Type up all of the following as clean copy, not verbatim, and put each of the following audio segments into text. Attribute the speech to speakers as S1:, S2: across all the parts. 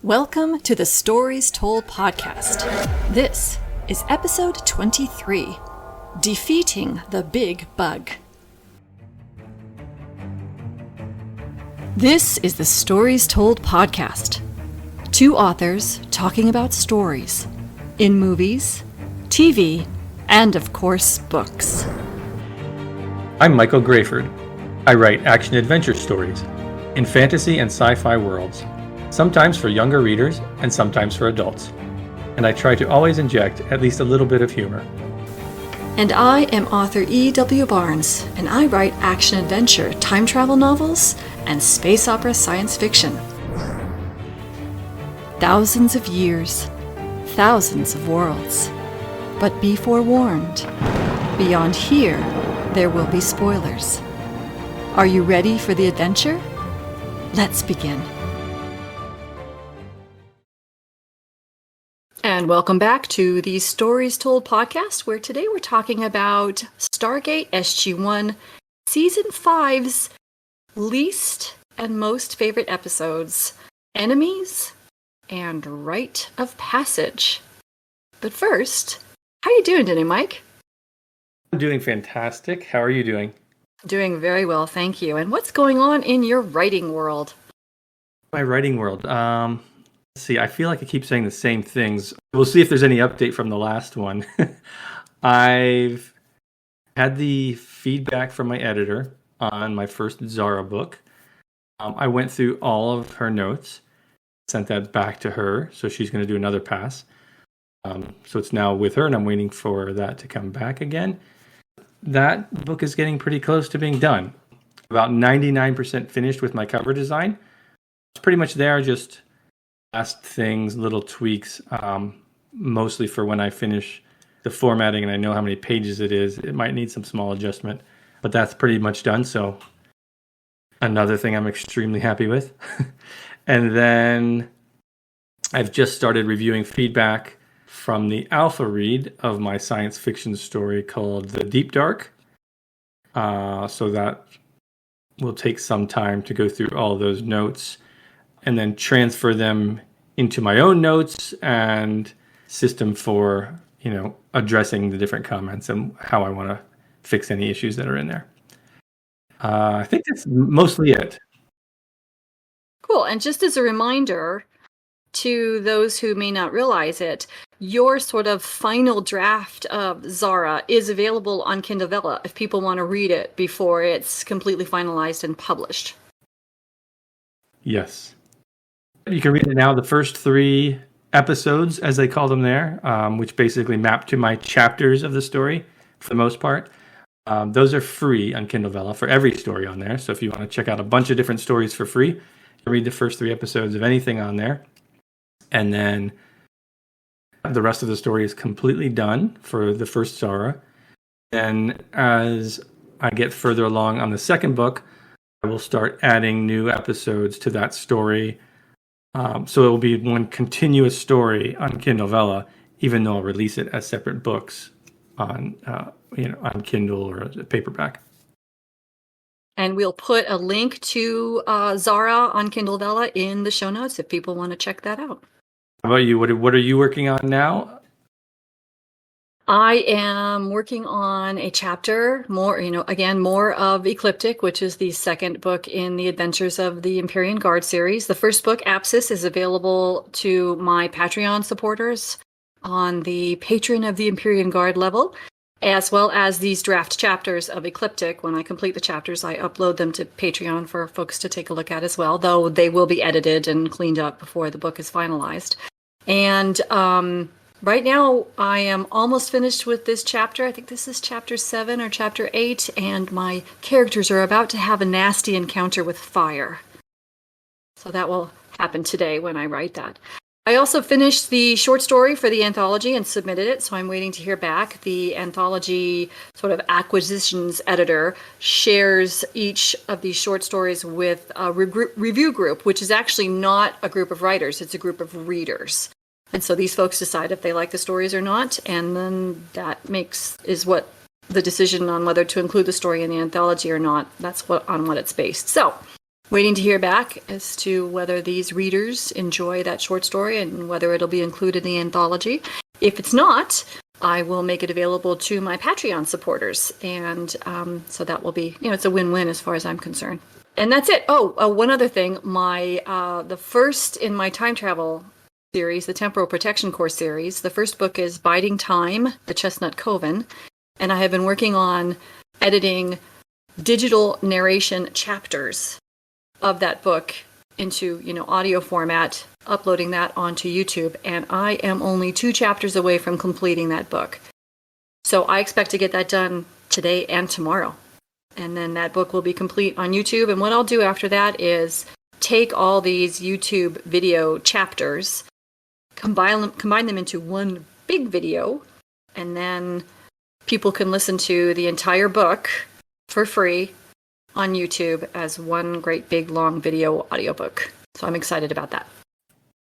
S1: Welcome to the Stories Told podcast. This is episode 23, Defeating the Big Bug. This is the Stories Told podcast. Two authors talking about stories in movies, TV, and of course, books.
S2: I'm Michael Grayford. I write action-adventure stories in fantasy and sci-fi worlds, sometimes for younger readers and sometimes for adults. And I try to always inject at least a little bit of humor.
S1: And I am author E.W. Barnes, and I write action-adventure, time travel novels, and space opera science fiction. Thousands of years, thousands of worlds. But be forewarned, beyond here, there will be spoilers. Are you ready for the adventure? Let's begin. And welcome back to the Stories Told podcast, where today we're talking about Stargate SG1 Season 5's least and most favorite episodes, Enemies and Rite of Passage. But first, how are you doing today, Mike?
S2: I'm doing fantastic. How are you doing?
S1: Doing very well, thank you. And what's going on in your writing world?
S2: My writing world. Let's see, I feel like I keep saying the same things. We'll see if there's any update from the last one. I've had the feedback from my editor on my first Zara book. I went through all of her notes, sent that back to her, so she's going to do another pass. So it's now with her, and I'm waiting for that to come back again. That book is getting pretty close to being done. About 99% finished with my cover design. It's pretty much there, just last things, little tweaks, mostly for when I finish the formatting and I know how many pages it is. It might need some small adjustment, but that's pretty much done. So another thing I'm extremely happy with. And then I've just started reviewing feedback from the alpha read of my science fiction story called The Deep Dark. So that will take some time to go through all those notes and then transfer them into my own notes and system for, addressing the different comments and how I want to fix any issues that are in there. I think that's mostly it.
S1: Cool. And just as a reminder to those who may not realize it, your sort of final draft of Zara is available on Kindle Vella if people want to read it before it's completely finalized and published.
S2: Yes. You can read it now, the first 3 episodes, as they call them there, which basically map to my chapters of the story for the most part. Those are free on Kindle Vella for every story on there. So if you want to check out a bunch of different stories for free, you can read the first 3 episodes of anything on there. And then the rest of the story is completely done for the first Zara. And as I get further along on the second book, I will start adding new episodes to that story. So it will be one continuous story on Kindle Vella, even though I'll release it as separate books on Kindle or as a paperback.
S1: And we'll put a link to Zara on Kindle Vella in the show notes if people want to check that out.
S2: How about you? What are you working on now?
S1: I am working on a chapter, more of Ecliptic, which is the second book in the Adventures of the Empyrean Guard series. The first book, Apsis, is available to my Patreon supporters on the Patron of the Empyrean Guard level, as well as these draft chapters of Ecliptic. When I complete the chapters, I upload them to Patreon for folks to take a look at as well, though they will be edited and cleaned up before the book is finalized. And right now, I am almost finished with this chapter. I think this is chapter 7 or chapter 8, and my characters are about to have a nasty encounter with fire. So that will happen today when I write that. I also finished the short story for the anthology and submitted it, so I'm waiting to hear back. The anthology sort of acquisitions editor shares each of these short stories with a review group, which is actually not a group of writers, it's a group of readers. And so these folks decide if they like the stories or not, and then that is what the decision on whether to include the story in the anthology or not. That's on what it's based. So waiting to hear back as to whether these readers enjoy that short story and whether it'll be included in the anthology. If it's not, I will make it available to my Patreon supporters. And so that will be, it's a win-win as far as I'm concerned. And that's it. One other thing. The first in my time travel series, the Temporal Protection Course series, the first book is Biding Time, The Chestnut Coven. And I have been working on editing digital narration chapters of that book into, audio format, uploading that onto YouTube. And I am only 2 chapters away from completing that book. So I expect to get that done today and tomorrow. And then that book will be complete on YouTube. And what I'll do after that is take all these YouTube video chapters, combine them into one big video, and then people can listen to the entire book for free on YouTube as one great big long video audiobook. So I'm excited about that.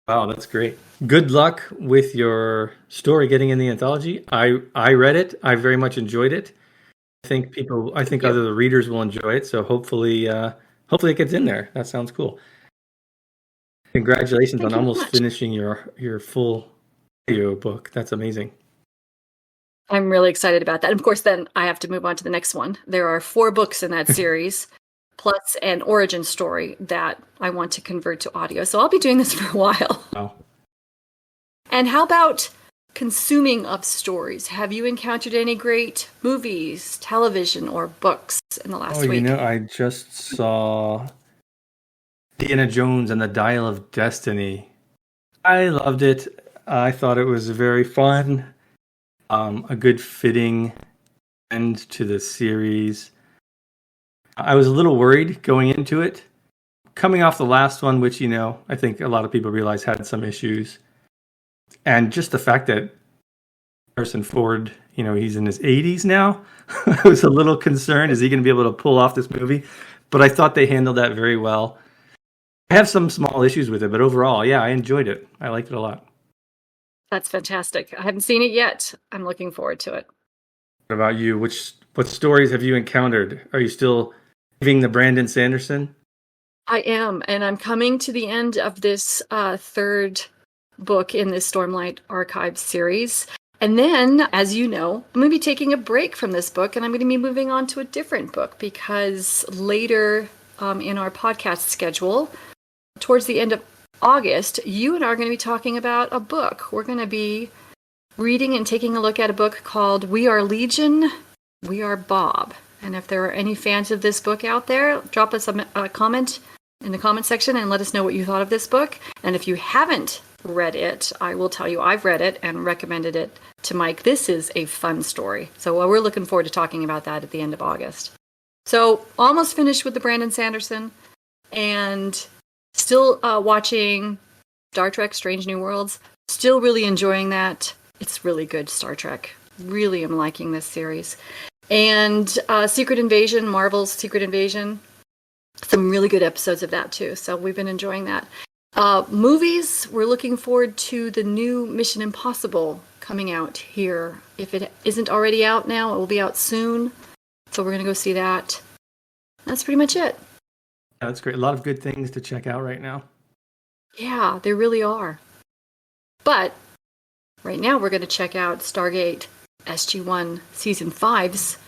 S2: Wow, that's great. Good luck with your story getting in the anthology. I read it. I very much enjoyed it. I think other the readers will enjoy it. So hopefully it gets in there. That sounds cool. Congratulations on almost finishing your full audio book. That's amazing.
S1: I'm really excited about that. And of course, then I have to move on to the next one. There are 4 books in that series, plus an origin story that I want to convert to audio. So I'll be doing this for a while.
S2: Wow.
S1: And how about consuming of stories? Have you encountered any great movies, television, or books in the last week?
S2: I just saw Indiana Jones and the Dial of Destiny. I loved it. I thought it was very fun. A good fitting end to the series. I was a little worried going into it. Coming off the last one, which, I think a lot of people realize had some issues. And just the fact that Harrison Ford, he's in his 80s now. I was a little concerned. Is he going to be able to pull off this movie? But I thought they handled that very well. I have some small issues with it, but overall, yeah, I enjoyed it. I liked it a lot.
S1: That's fantastic. I haven't seen it yet. I'm looking forward to it.
S2: What about you? What stories have you encountered? Are you still giving the Brandon Sanderson?
S1: I am, and I'm coming to the end of this 3rd book in this Stormlight Archives series. And then, as you know, I'm going to be taking a break from this book, and I'm going to be moving on to a different book because later in our podcast schedule, towards the end of August, you and I are going to be talking about a book. We're going to be reading and taking a look at a book called We Are Legion, We Are Bob. And if there are any fans of this book out there, drop us a comment in the comment section and let us know what you thought of this book. And if you haven't read it, I will tell you I've read it and recommended it to Mike. This is a fun story. So we're looking forward to talking about that at the end of August. So almost finished with the Brandon Sanderson and still watching Star Trek Strange New Worlds. Still really enjoying that. It's really good Star Trek. Really am liking this series. And Secret Invasion, Marvel's Secret Invasion. Some really good episodes of that too. So we've been enjoying that. Movies, we're looking forward to the new Mission Impossible coming out here. If it isn't already out now, it will be out soon. So we're going to go see that. That's pretty much it.
S2: Yeah, that's great. A lot of good things to check out right now.
S1: Yeah, there really are. But right now we're going to check out Stargate SG1 Season 5's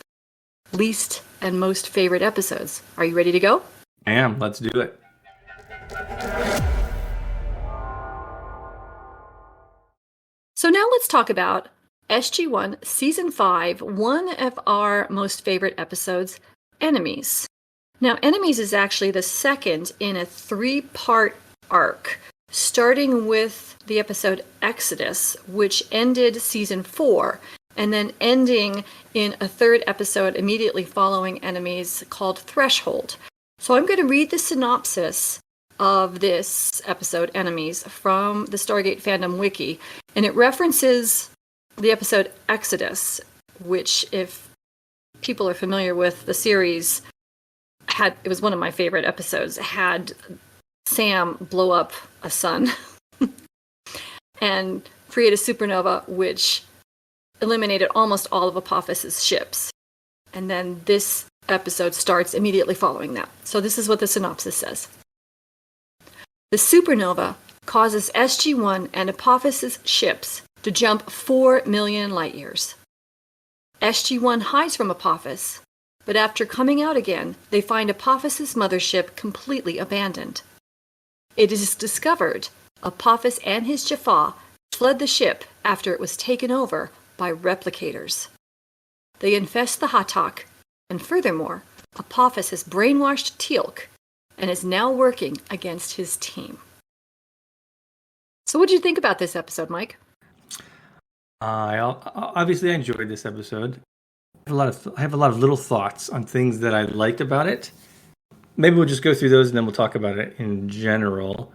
S1: least and most favorite episodes. Are you ready to go?
S2: I am. Let's do it.
S1: So now let's talk about SG1 Season 5, one of our most favorite episodes, Enemies. Now, Enemies is actually the second in a 3-part arc, starting with the episode Exodus, which ended Season 4, and then ending in a 3rd episode immediately following Enemies called Threshold. So I'm going to read the synopsis of this episode, Enemies, from the Stargate Fandom Wiki, and it references the episode Exodus, which, if people are familiar with the series, it was one of my favorite episodes, had Sam blow up a sun and create a supernova which eliminated almost all of Apophis's ships. And then this episode starts immediately following that. So this is what the synopsis says. The supernova causes SG1 and Apophysis ships to jump 4 million light years. SG1 hides from Apophis, but after coming out again, they find Apophysis' mothership completely abandoned. It is discovered Apophis and his Jaffa fled the ship after it was taken over by replicators. They infest the Hatak, and furthermore, Apophis has brainwashed Teal'c and is now working against his team. So what did you think about this episode, Mike?
S2: Obviously, I enjoyed this episode. I have a lot of little thoughts on things that I liked about it. Maybe we'll just go through those and then we'll talk about it in general.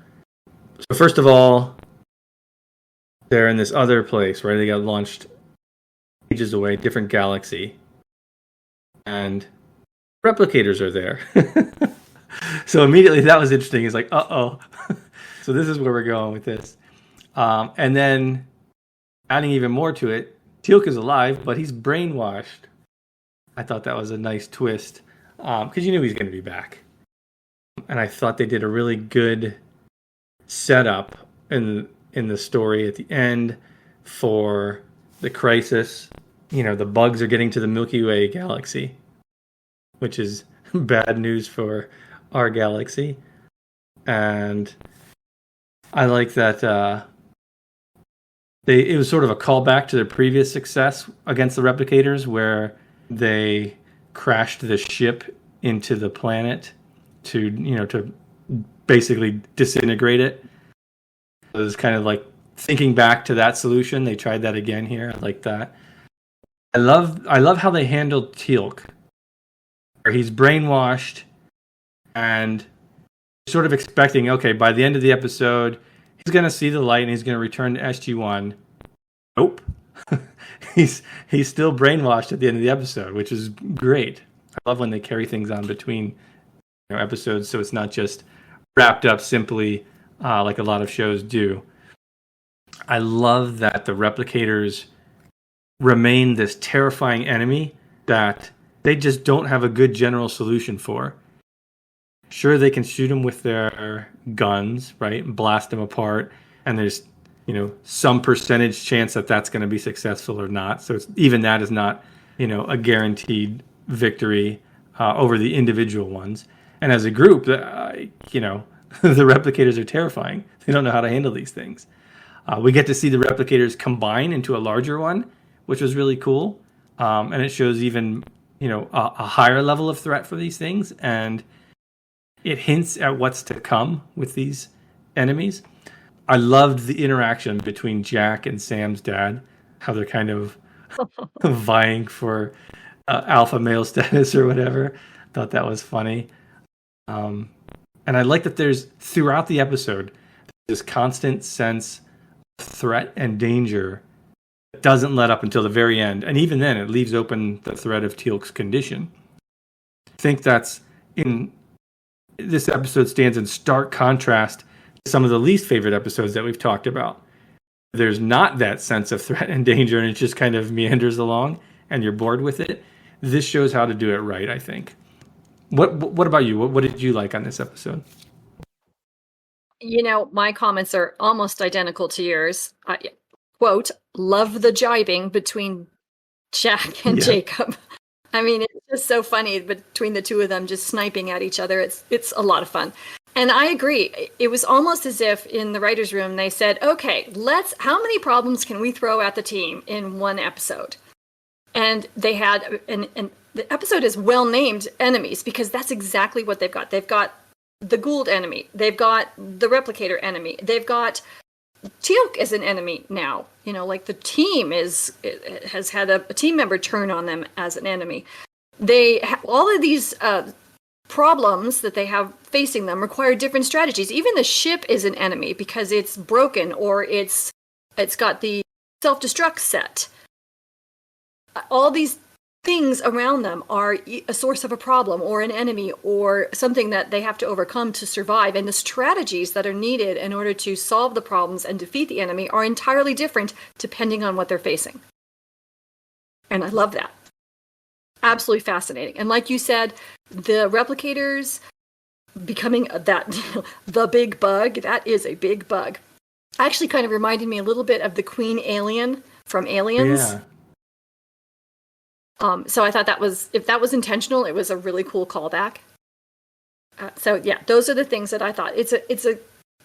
S2: So first of all, they're in this other place, right? They got launched ages away, different galaxy. And replicators are there. So immediately that was interesting. It's like, uh-oh. So this is where we're going with this. And then adding even more to it, Teal'c is alive, but he's brainwashed. I thought that was a nice twist because you knew he was going to be back. And I thought they did a really good setup in the story at the end for the crisis. You know, the bugs are getting to the Milky Way galaxy, which is bad news for our galaxy. And I like that it was sort of a callback to their previous success against the replicators, where they crashed the ship into the planet to basically disintegrate it. It was kind of like thinking back to that solution. They tried that again here. I like that. I love how they handled Teal'c, where he's brainwashed and sort of expecting, okay, by the end of the episode, he's going to see the light and he's going to return to SG1. Nope. he's still brainwashed at the end of the episode, which is great. I love when they carry things on between episodes, so it's not just wrapped up simply like a lot of shows do. I love that the replicators remain this terrifying enemy that they just don't have a good general solution for. Sure, they can shoot them with their guns, right, and blast them apart, and there's some percentage chance that that's going to be successful or not. So even that is not a guaranteed victory over the individual ones. And as a group, the replicators are terrifying. They don't know how to handle these things. We get to see the replicators combine into a larger one, which was really cool. And it shows even a higher level of threat for these things, and it hints at what's to come with these enemies. I loved the interaction between Jack and Sam's dad, how they're kind of vying for alpha male status or whatever. Thought that was funny. And I like that there's, throughout the episode, this constant sense of threat and danger that doesn't let up until the very end. And even then, it leaves open the threat of Teal'c's condition. I think that's this episode stands in stark contrast to some of the least favorite episodes that we've talked about. There's not that sense of threat and danger, and it just kind of meanders along, and you're bored with it. This shows how to do it right, I think. What about you? What did you like on this episode?
S1: My comments are almost identical to yours. Quote, love the jibing between Jack and Jacob. I mean, it's just so funny between the two of them just sniping at each other. It's a lot of fun. And I agree. It was almost as if in the writer's room they said, okay, how many problems can we throw at the team in one episode? And they had, and the episode is well named enemies because that's exactly what they've got. They've got the Gould enemy. They've got the Replicator enemy. They've got Teal'c as an enemy now. Like the team has had a team member turn on them as an enemy. All of these problems that they have facing them require different strategies. Even the ship is an enemy because it's broken or it's got the self-destruct set. All these things around them are a source of a problem or an enemy or something that they have to overcome to survive. And the strategies that are needed in order to solve the problems and defeat the enemy are entirely different depending on what they're facing. And I love that. absolutely fascinating. And like you said, the replicators becoming the big bug, that is a big bug. Actually kind of reminded me a little bit of the Queen Alien from Aliens.
S2: Yeah.
S1: So I thought if that was intentional, it was a really cool callback. So yeah, those are the things that I thought. It's a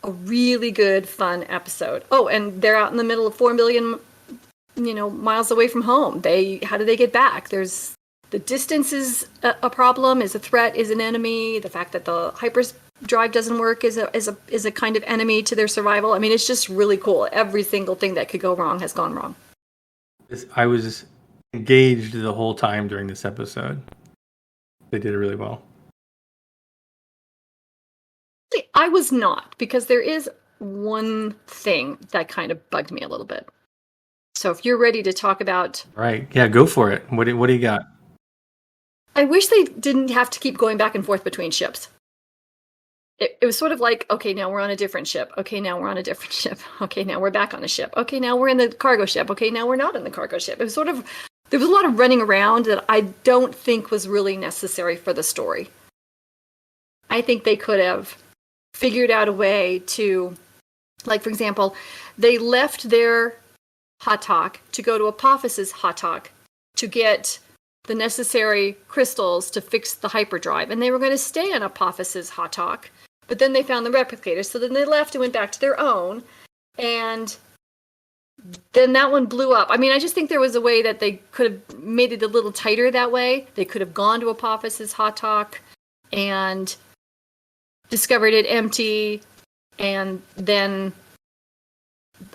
S1: really good, fun episode. Oh, and they're out in the middle of 4 million, miles away from home. How do they get back? The distance is a problem, is a threat, is an enemy. The fact that the hyperdrive doesn't work is a kind of enemy to their survival. I mean, it's just really cool. Every single thing that could go wrong has gone wrong.
S2: I was engaged the whole time during this episode. They did it really well.
S1: I was not, because there is one thing that kind of bugged me a little bit. So if you're ready to talk about...
S2: Right. Yeah, go for it. What do you got?
S1: I wish they didn't have to keep going back and forth between ships. It was sort of like, okay, now we're on a different ship. Okay, now we're on a different ship. Okay, now we're back on a ship. Okay, now we're in the cargo ship. Okay, now we're not in the cargo ship. It was sort of... There was a lot of running around that I don't think was really necessary for the story. I think they could have figured out a way to... Like, for example, they left their Hatak to go to Apophis's Hatak to get the necessary crystals to fix the hyperdrive. And they were going to stay on Apophis's Hatak, but then they found the replicator. So then they left and went back to their own. And then that one blew up. I mean, I just think there was a way that they could have made it a little tighter that way. They could have gone to Apophis's Hatak and discovered it empty, and then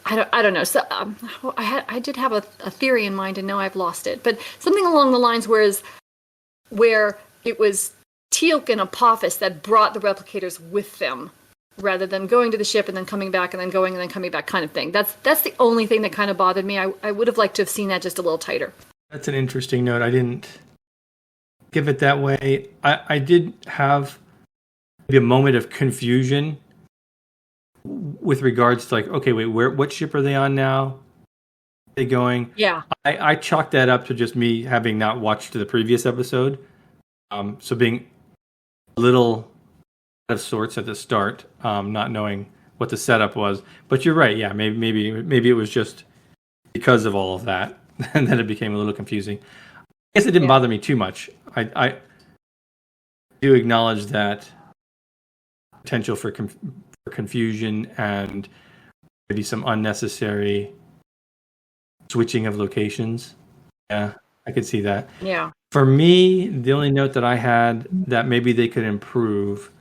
S1: I don't know. So I did have a theory in mind, and now I've lost it. But something along the lines where it was Teal'c and Apophis that brought the replicators with them, rather than going to the ship and then coming back and then going and then coming back, kind of thing. That's the only thing that kind of bothered me. I would have liked to have seen that just a little tighter.
S2: That's an interesting note. I didn't give it that way. I did have maybe a moment of confusion with regards to, like, okay, wait, what ship are they on now? Are they going?
S1: Yeah.
S2: I chalked that up to just me having not watched the previous episode. So being a little out of sorts at the start, not knowing what the setup was. But you're right, yeah, maybe it was just because of all of that, and then it became a little confusing. I guess it didn't bother me too much. I do acknowledge that potential for confusion and maybe some unnecessary switching of locations. Yeah, I could see that.
S1: Yeah.
S2: For me, the only note that I had that maybe they could improve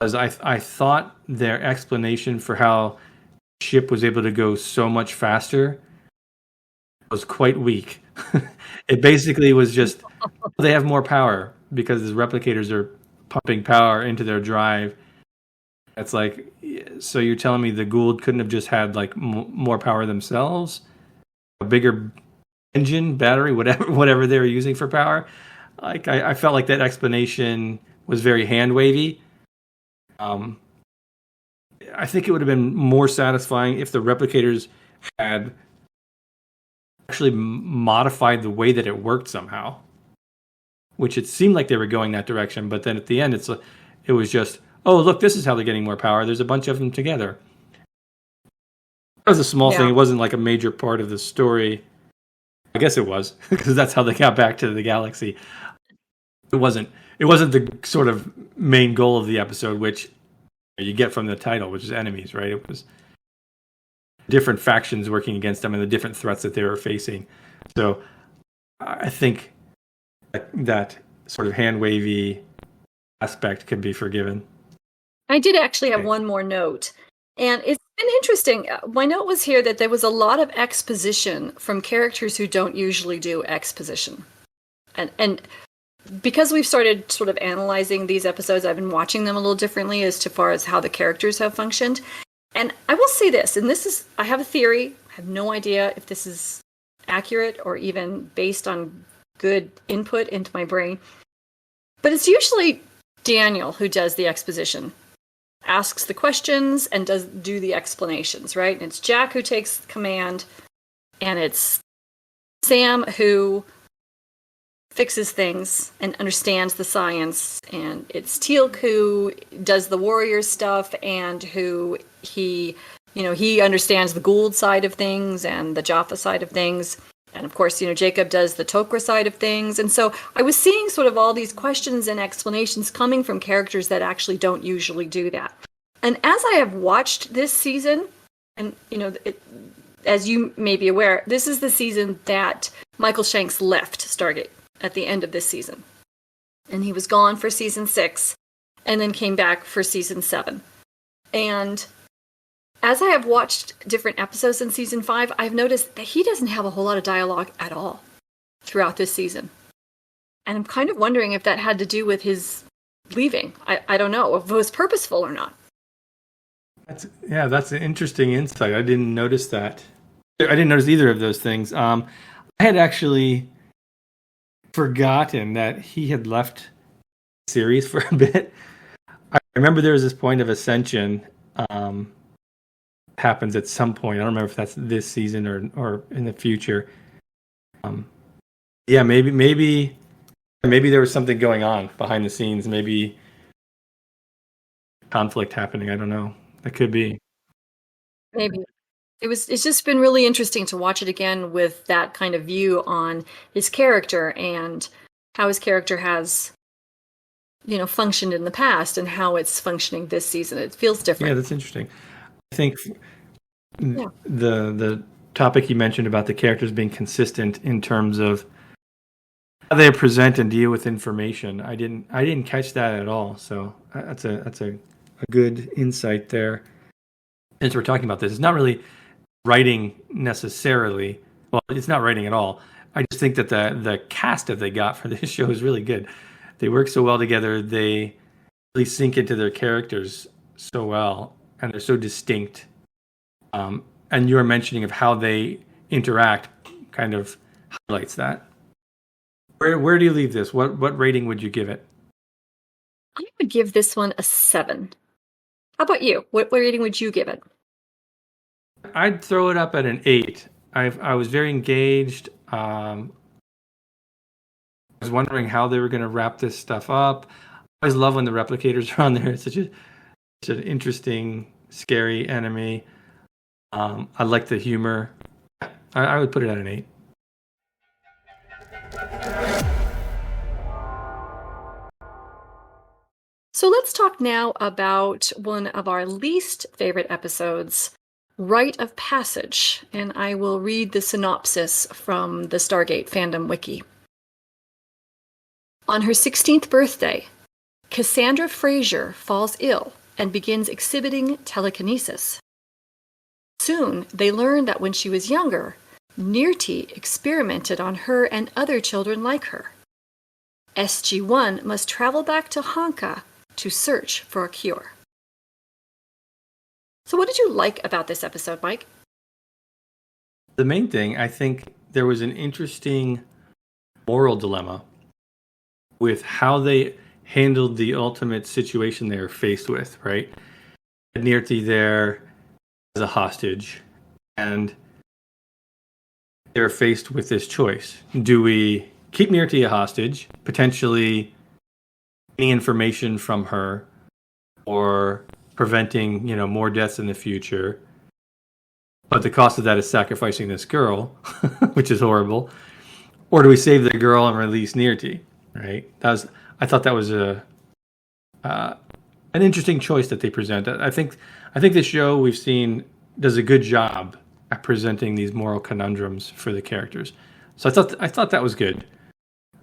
S2: was I thought their explanation for how the ship was able to go so much faster was quite weak. It basically was just, they have more power because the replicators are pumping power into their drive. It's like, so you're telling me the Goa'uld couldn't have just had like more power themselves, a bigger engine, battery, whatever they were using for power? Like, I felt like that explanation was very hand wavy. I think it would have been more satisfying if the replicators had actually modified the way that it worked somehow, which it seemed like they were going that direction. But then at the end, it was just, oh, look, this is how they're getting more power. There's a bunch of them together. That was a small thing. It wasn't like a major part of the story. I guess it was, because that's how they got back to the galaxy. It wasn't the sort of main goal of the episode, which you get from the title, which is enemies, right? It was different factions working against them and the different threats that they were facing. So I think that sort of hand-wavy aspect could be forgiven.
S1: I did actually have one more note, and it's been interesting. My note was here that there was a lot of exposition from characters who don't usually do exposition. And because we've started sort of analyzing these episodes, I've been watching them a little differently as far as how the characters have functioned. And I will say this, and I have a theory. I have no idea if this is accurate or even based on good input into my brain. But it's usually Daniel who does the exposition, asks the questions and do the explanations, right? And it's Jack who takes command, and it's Sam who fixes things and understands the science, and it's Teal'c who does the warrior stuff, and who he understands the Gould side of things and the Jaffa side of things. And of course, Jacob does the Tok'ra side of things. And so I was seeing sort of all these questions and explanations coming from characters that actually don't usually do that. And as I have watched this season, and as you may be aware, this is the season that Michael Shanks left Stargate at the end of this season. And he was gone for season 6 and then came back for season 7. And as I have watched different episodes in season 5, I've noticed that he doesn't have a whole lot of dialogue at all throughout this season. And I'm kind of wondering if that had to do with his leaving. I don't know if it was purposeful or not.
S2: That's an interesting insight. I didn't notice that. I didn't notice either of those things. I had actually forgotten that he had left the series for a bit. I remember there was this point of ascension happens at some point. I don't remember if that's this season or in the future. Maybe there was something going on behind the scenes. Maybe conflict happening. I don't know. That could be.
S1: Maybe. It's just been really interesting to watch it again with that kind of view on his character and how his character has, functioned in the past and how it's functioning this season. It feels different.
S2: Yeah, that's interesting. I think the topic you mentioned about the characters being consistent in terms of how they present and deal with information, I didn't catch that at all. So that's a good insight there. Since we're talking about this, it's not really writing necessarily. Well, it's not writing at all. I just think that the cast that they got for this show is really good. They work so well together. They really sink into their characters so well, and they're so distinct. And your mentioning of how they interact kind of highlights that. Where do you leave this? What rating would you give it?
S1: I would give this one a 7. How about you? What rating would you give it?
S2: I'd throw it up at an 8. I was very engaged. I was wondering how they were going to wrap this stuff up. I always love when the replicators are on there. It's such an interesting, scary enemy. I like the humor. I would put it at an 8.
S1: So let's talk now about one of our least favorite episodes, Rite of Passage, and I will read the synopsis from the Stargate fandom wiki. On her 16th birthday, Cassandra Fraser falls ill and begins exhibiting telekinesis. Soon, they learn that when she was younger, Nirti experimented on her and other children like her. SG1 must travel back to Hanka to search for a cure. So what did you like about this episode, Mike?
S2: The main thing, I think there was an interesting moral dilemma with how they handled the ultimate situation they were faced with, right? Nirti there as a hostage, and they're faced with this choice. Do we keep Nirti a hostage, potentially any information from her, or preventing, more deaths in the future? But the cost of that is sacrificing this girl, which is horrible. Or do we save the girl and release Nirti? Right? I thought that was an interesting choice that they present. I think this show we've seen does a good job at presenting these moral conundrums for the characters. So I thought that was good.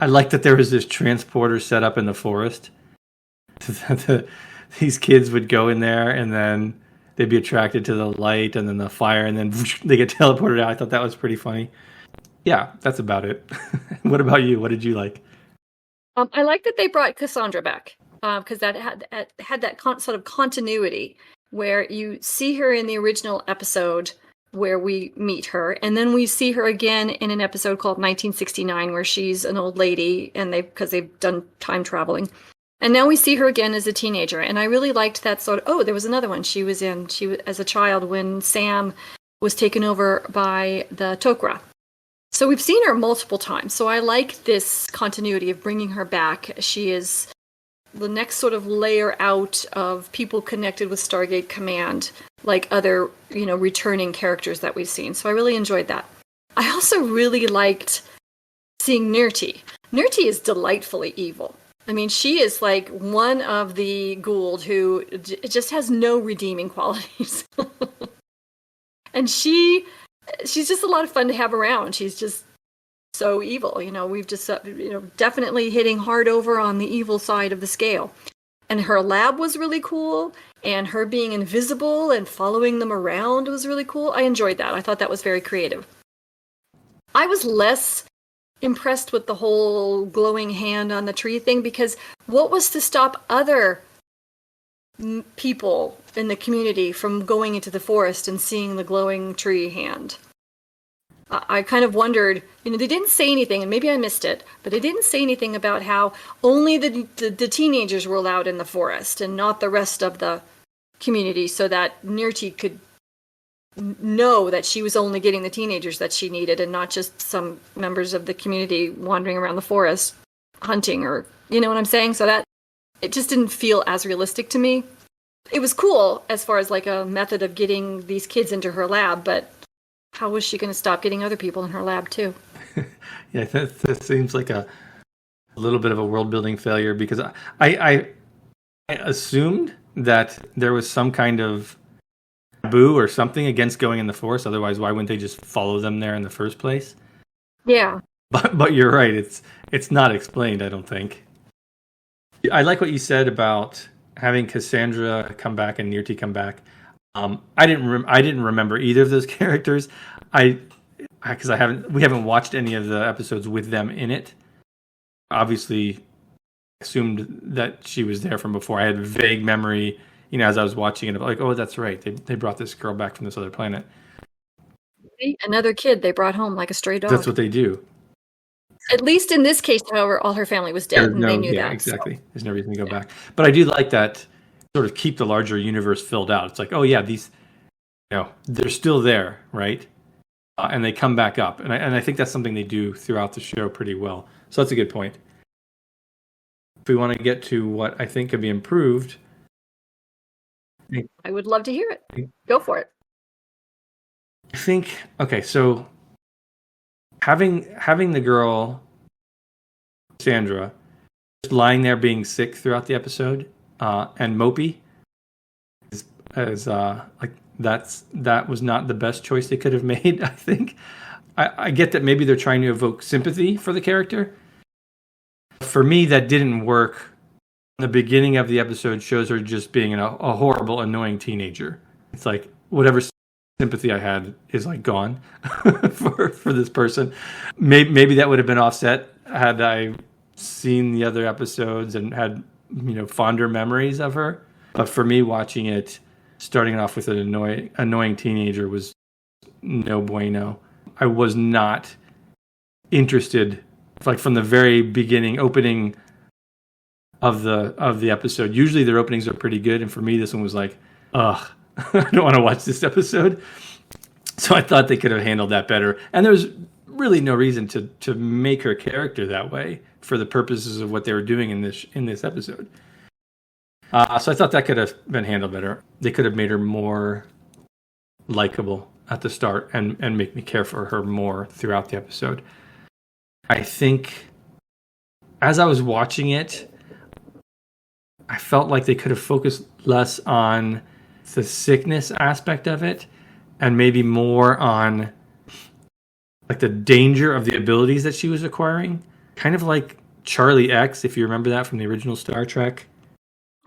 S2: I like that there was this transporter set up in the forest. These kids would go in there and then they'd be attracted to the light and then the fire and then they get teleported out. I thought that was pretty funny. Yeah, that's about it. What about you? What did you like?
S1: I like that they brought Cassandra back because that had that sort of continuity where you see her in the original episode where we meet her, and then we see her again in an episode called 1969 where she's an old lady and because they've done time traveling. And now we see her again as a teenager, and I really liked that sort of, there was another one she was as a child when Sam was taken over by the Tok'ra. So we've seen her multiple times. So I like this continuity of bringing her back. She is the next sort of layer out of people connected with Stargate Command, like other, returning characters that we've seen. So I really enjoyed that. I also really liked seeing Nirti. Nirti is delightfully evil. I mean, she is like one of the Gould who just has no redeeming qualities. And she's just a lot of fun to have around. She's just so evil. We've just, definitely hitting hard over on the evil side of the scale. And her lab was really cool, and her being invisible and following them around was really cool. I enjoyed that. I thought that was very creative. I was less impressed with the whole glowing hand on the tree thing, because what was to stop other people in the community from going into the forest and seeing the glowing tree hand? I kind of wondered, they didn't say anything, and maybe I missed it, but they didn't say anything about how only the teenagers were allowed in the forest and not the rest of the community, so that Nirti could know that she was only getting the teenagers that she needed and not just some members of the community wandering around the forest hunting, or, you know what I'm saying? So that it just didn't feel as realistic to me. It was cool as far as like a method of getting these kids into her lab, but how was she going to stop getting other people in her lab too?
S2: Yeah, that seems like a little bit of a world building failure, because I assumed that there was some kind of taboo or something against going in the forest. Otherwise, why wouldn't they just follow them there in the first place?
S1: Yeah.
S2: But you're right. It's not explained, I don't think. I like what you said about having Cassandra come back and Nirti come back. I didn't remember either of those characters. Because we haven't watched any of the episodes with them in it. Obviously, assumed that she was there from before. I had a vague memory, as I was watching it, like, oh, that's right. They brought this girl back from this other planet.
S1: Another kid they brought home like a stray dog.
S2: That's what they do.
S1: At least in this case, however, all her family was dead, and they knew that.
S2: Exactly. So. There's no reason to go back. But I do like that sort of keep the larger universe filled out. It's like, oh yeah, these, they're still there, right? And they come back up. And I think that's something they do throughout the show pretty well. So that's a good point. If we want to get to what I think could be improved,
S1: I would love to hear it. Go for it.
S2: I think, okay, so having the girl, Sandra, just lying there being sick throughout the episode, and mopey, that was not the best choice they could have made, I think. I get that maybe they're trying to evoke sympathy for the character. For me, that didn't work. The beginning of the episode shows her just being a horrible, annoying teenager. It's like whatever sympathy I had is like gone for this person. Maybe that would have been offset had I seen the other episodes and had fonder memories of her. But for me, watching it, starting off with an annoying teenager was no bueno. I was not interested, like from the very beginning, opening of the episode. Usually their openings are pretty good, and for me, this one was like, ugh, I don't want to watch this episode. So I thought they could have handled that better. And there's really no reason to make her character that way for the purposes of what they were doing in this episode. So I thought that could have been handled better. They could have made her more likable at the start and make me care for her more throughout the episode. I think as I was watching it, I felt like they could have focused less on the sickness aspect of it and maybe more on like the danger of the abilities that she was acquiring. Kind of like Charlie X, if you remember that from the original Star Trek.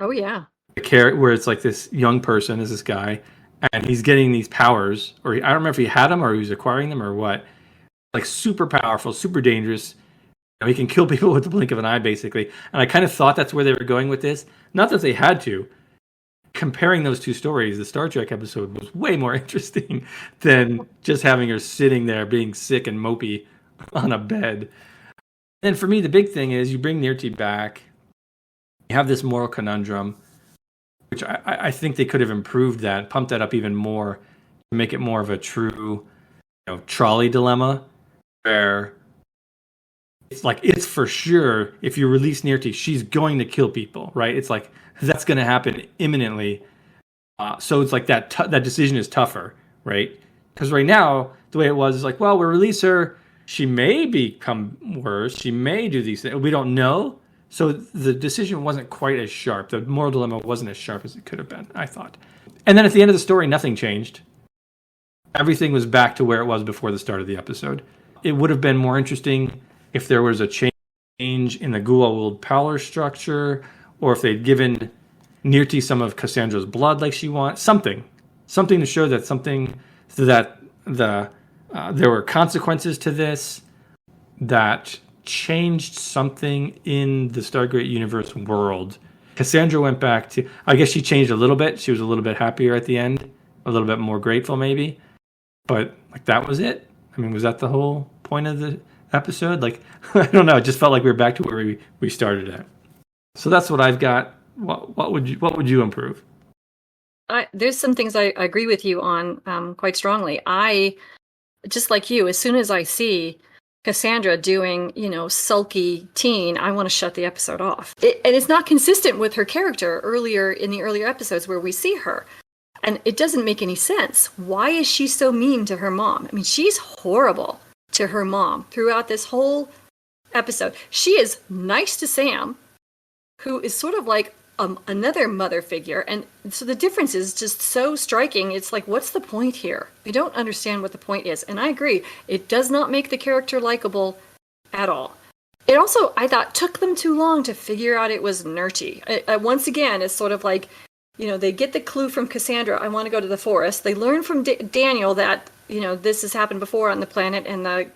S1: Oh, yeah.
S2: Where it's like this young person is this guy, and he's getting these powers, or I don't remember if he had them or he was acquiring them or what. Like super powerful, super dangerous. He can kill people with the blink of an eye, basically. And I kind of thought that's where they were going with this. Not that they had to. Comparing those two stories, the Star Trek episode was way more interesting than just having her sitting there being sick and mopey on a bed. And for me, the big thing is you bring Nirti back. You have this moral conundrum, which I think they could have improved that, pumped that up even more, to make it more of a true trolley dilemma. where it's like, it's for sure, if you release Nirti, she's going to kill people, right? It's like, that's going to happen imminently. So it's like that decision is tougher, right? Because right now, the way it was is like, well, we'll release her. She may become worse. She may do these things. We don't know. So the decision wasn't quite as sharp. The moral dilemma wasn't as sharp as it could have been, I thought. And then at the end of the story, nothing changed. Everything was back to where it was before the start of the episode. It would have been more interesting if there was a change in the Goa'uld power structure, or if they'd given Nirti some of Cassandra's blood like she wants. Something to show that there were consequences to this that changed something in the Stargate universe world. Cassandra went back to, I guess she changed a little bit. She was a little bit happier at the end, a little bit more grateful maybe. But like, that was it. I mean, was that the whole point of the episode? Like, I don't know. It just felt like we were back to where we started at. So that's what I've got. What would you improve?
S1: There's some things I agree with you on quite strongly. I, just like you, as soon as I see Cassandra doing, sulky teen, I want to shut the episode off. And it's not consistent with her character in the earlier episodes where we see her. And it doesn't make any sense. Why is she so mean to her mom? I mean, she's horrible to her mom throughout this whole episode. She is nice to Sam, who is sort of like another mother figure. And so the difference is just so striking. It's like, what's the point here? I don't understand what the point is. And I agree, it does not make the character likable at all. It also, I thought, took them too long to figure out it was Nirti. Once again, it's sort of like, they get the clue from Cassandra, I want to go to the forest. They learn from Daniel that, this has happened before on the planet, and the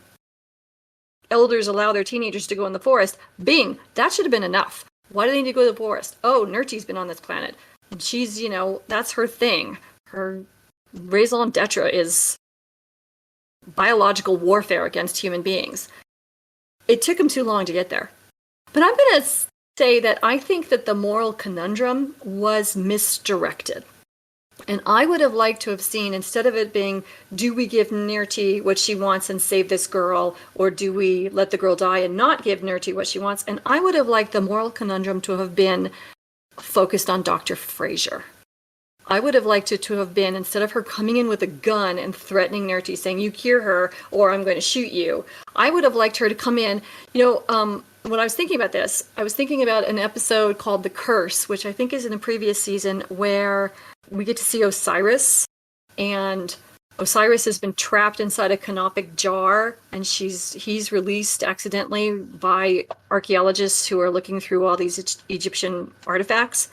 S1: elders allow their teenagers to go in the forest. Bing, that should have been enough. Why do they need to go to the forest? Oh, Nirti's been on this planet. And she's, that's her thing. Her raison d'etre is biological warfare against human beings. It took them too long to get there. But I'm going to say that I think that the moral conundrum was misdirected. And I would have liked to have seen, instead of it being, do we give Nirti what she wants and save this girl, or do we let the girl die and not give Nirti what she wants? And I would have liked the moral conundrum to have been focused on Dr. Fraiser. I would have liked it to have been, instead of her coming in with a gun and threatening Nirti, saying, you cure her or I'm going to shoot you, I would have liked her to come in, when I was thinking about this, I was thinking about an episode called The Curse, which I think is in the previous season, where we get to see Osiris, and Osiris has been trapped inside a canopic jar, and he's released accidentally by archaeologists who are looking through all these Egyptian artifacts.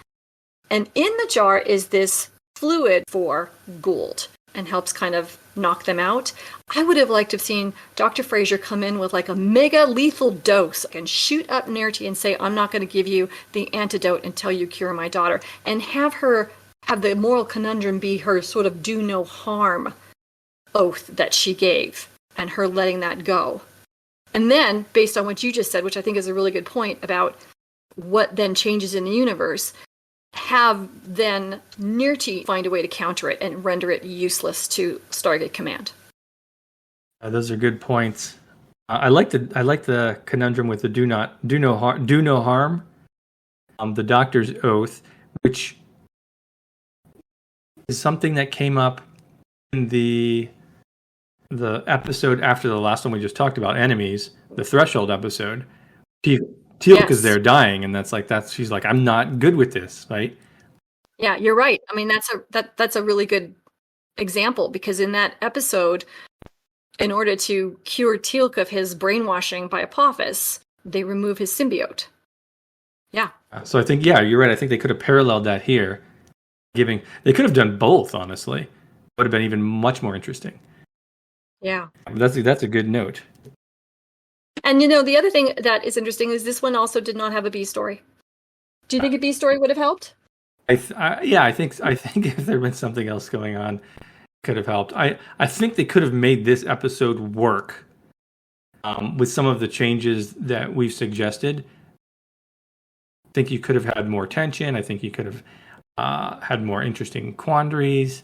S1: And in the jar is this fluid for Goa'uld, and helps kind of knock them out. I would have liked to have seen Dr. Fraiser come in with like a mega lethal dose and shoot up Nirti and say, I'm not going to give you the antidote until you cure my daughter, and have the moral conundrum be her sort of do no harm oath that she gave, and her letting that go. And then, based on what you just said, which I think is a really good point about what then changes in the universe, have then Nirti find a way to counter it and render it useless to Stargate Command.
S2: Those are good points. I like the conundrum with the do no harm. The doctor's oath, which is something that came up in the episode after the last one we just talked about, Enemies, the Threshold episode. Teal'c is there dying, and she's like, I'm not good with this, right?
S1: Yeah, you're right. I mean, that's a really good example, because in that episode, in order to cure Teal'c of his brainwashing by Apophis, they remove his symbiote. Yeah.
S2: So I think, you're right. I think they could have paralleled that here. They could have done both, honestly. It would have been even much more interesting.
S1: Yeah.
S2: That's a good note.
S1: And the other thing that is interesting is this one also did not have a B story. Do you think a B story would have helped?
S2: I think if there had been something else going on, it could have helped. I think they could have made this episode work with some of the changes that we've suggested. I think you could have had more tension. I think you could have had more interesting quandaries.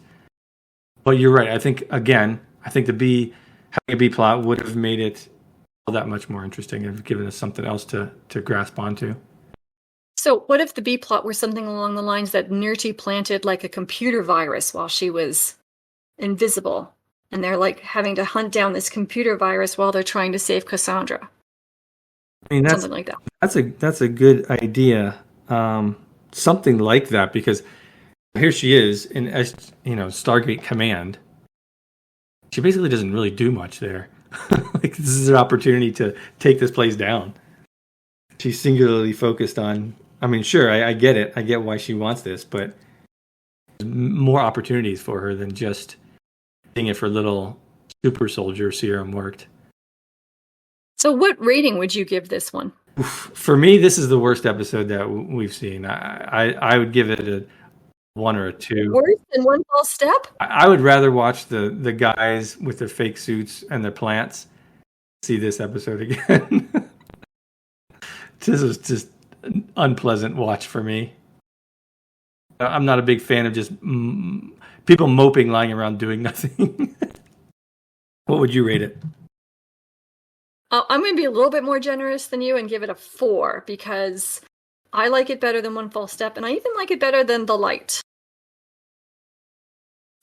S2: But you're right. I think having a B plot would have made it all that much more interesting and have given us something else to grasp onto.
S1: So what if the B plot were something along the lines that Nirti planted like a computer virus while she was invisible, and they're like having to hunt down this computer virus while they're trying to save Cassandra?
S2: I mean,
S1: something like that.
S2: That's a good idea. Something like that, because here she is in Stargate Command. She basically doesn't really do much there. Like, this is an opportunity to take this place down. She's singularly focused on. I mean, sure, I get it. I get why she wants this, but there's more opportunities for her than just seeing if her little super soldier serum worked.
S1: So what rating would you give this one?
S2: For me, this is the worst episode that we've seen. I would give it a 1 or a 2.
S1: Worse than One False Step?
S2: I would rather watch the guys with their fake suits and their plants see this episode again. This was just an unpleasant watch for me. I'm not a big fan of just people moping, lying around doing nothing. What would you rate it?
S1: I'm going to be a little bit more generous than you and give it a 4, because I like it better than One False Step, and I even like it better than The Light.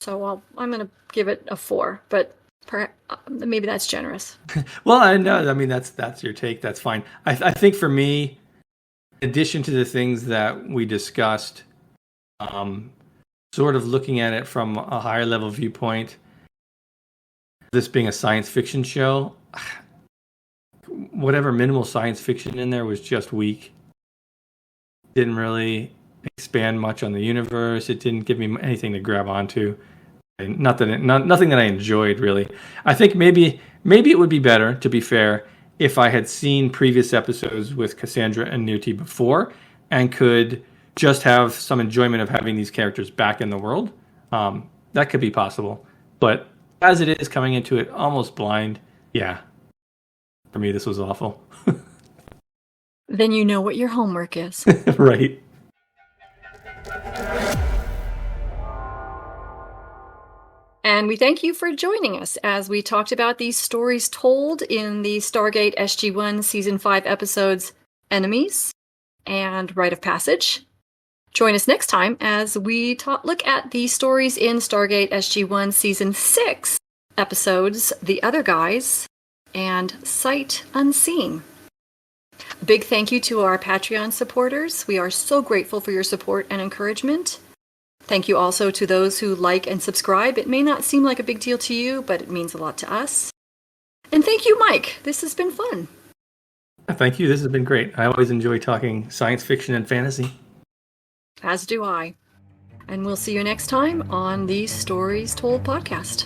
S1: So I'm going to give it a 4, but maybe that's generous.
S2: Well, I know. I mean, that's your take. That's fine. I think for me, in addition to the things that we discussed, sort of looking at it from a higher level viewpoint, this being a science fiction show, whatever minimal science fiction in there was just weak. Didn't really expand much on the universe. It didn't give me anything to grab onto. Nothing that I enjoyed, really. I think maybe it would be better, to be fair, if I had seen previous episodes with Cassandra and Nirti before and could just have some enjoyment of having these characters back in the world. That could be possible. But as it is, coming into it almost blind, yeah. For me, this was awful.
S1: Then you know what your homework is.
S2: Right.
S1: And we thank you for joining us as we talked about these stories told in the Stargate SG1 Season 5 episodes Enemies and Rite of Passage. Join us next time as we look at the stories in Stargate SG1 Season 6 episodes The Other Guys and Sight Unseen. A big thank you to our Patreon supporters. We are so grateful for your support and encouragement. Thank you also to those who like and subscribe. It may not seem like a big deal to you, but it means a lot to us. And thank you, Mike. This has been fun.
S2: Thank you. This has been great. I always enjoy talking science fiction and fantasy.
S1: As do I. And we'll see you next time on the Stories Told podcast.